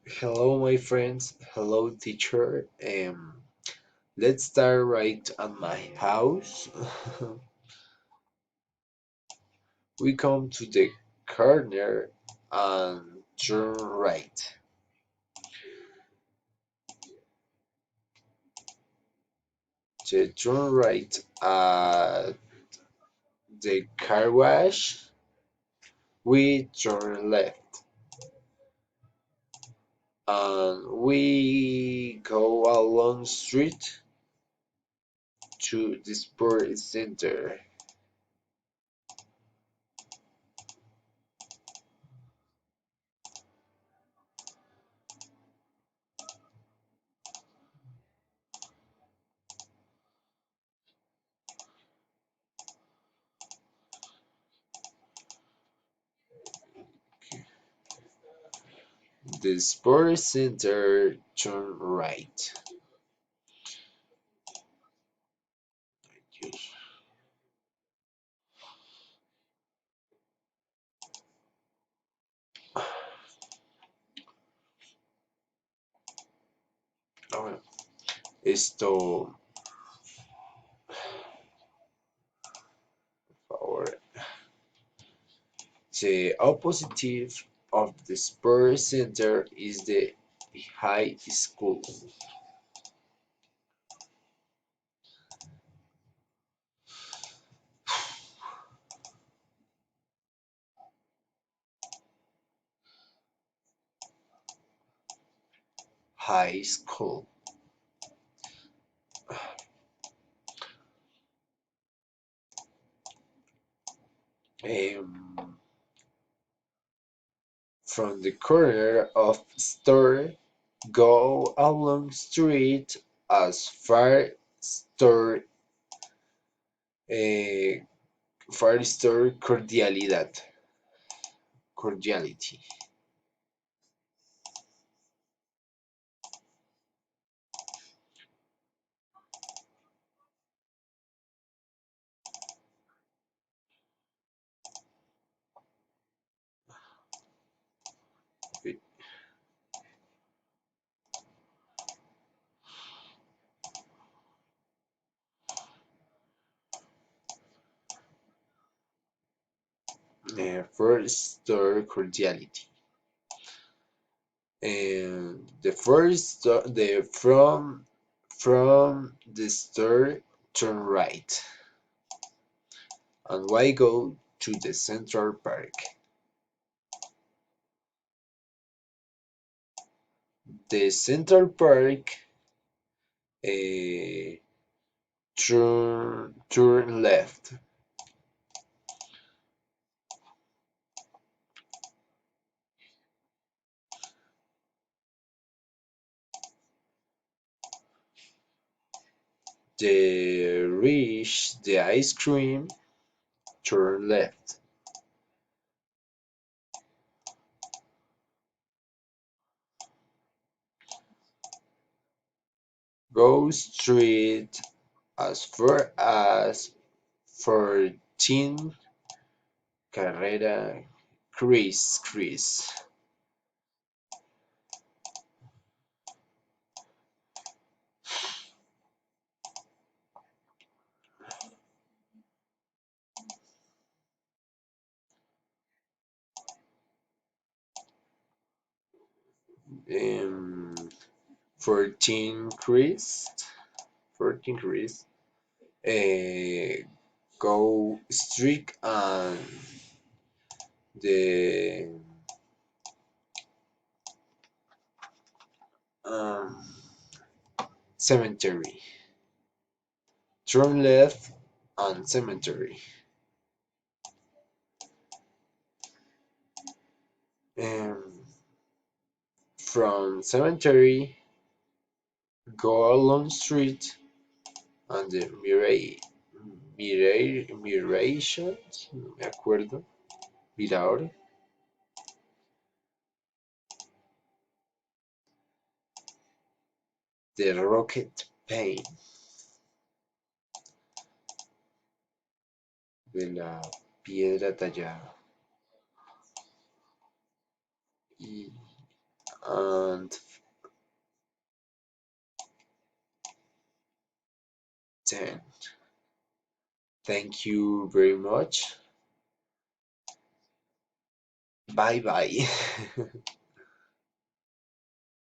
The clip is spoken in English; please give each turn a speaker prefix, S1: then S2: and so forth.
S1: Hello, my friends. Hello, teacher. Let's start right at my house. We come to the corner and turn right. To turn right at the car wash, we turn left. And we go along street to the sport center. The sport center turn right. Ah, Esto, por the opposite of the Spurs Center is the high school. High school. Um, from the corner of store, go along street as uh, far store cordiality. First store cordiality. And the first the from the store turn right and why go to the Central Park. The Central Park uh, turn left. The reach the ice cream turn left. Go straight as far as 14 Carrera Chris. Um, 14 Chris. 14 Chris. Go straight and the um, cemetery. Turn left and cemetery. Um, from cemetery, go along street and the Mirations, no me acuerdo, Mirador, the Rocket Pain de la piedra tallada. Y and 10. Thank you very much. Bye bye.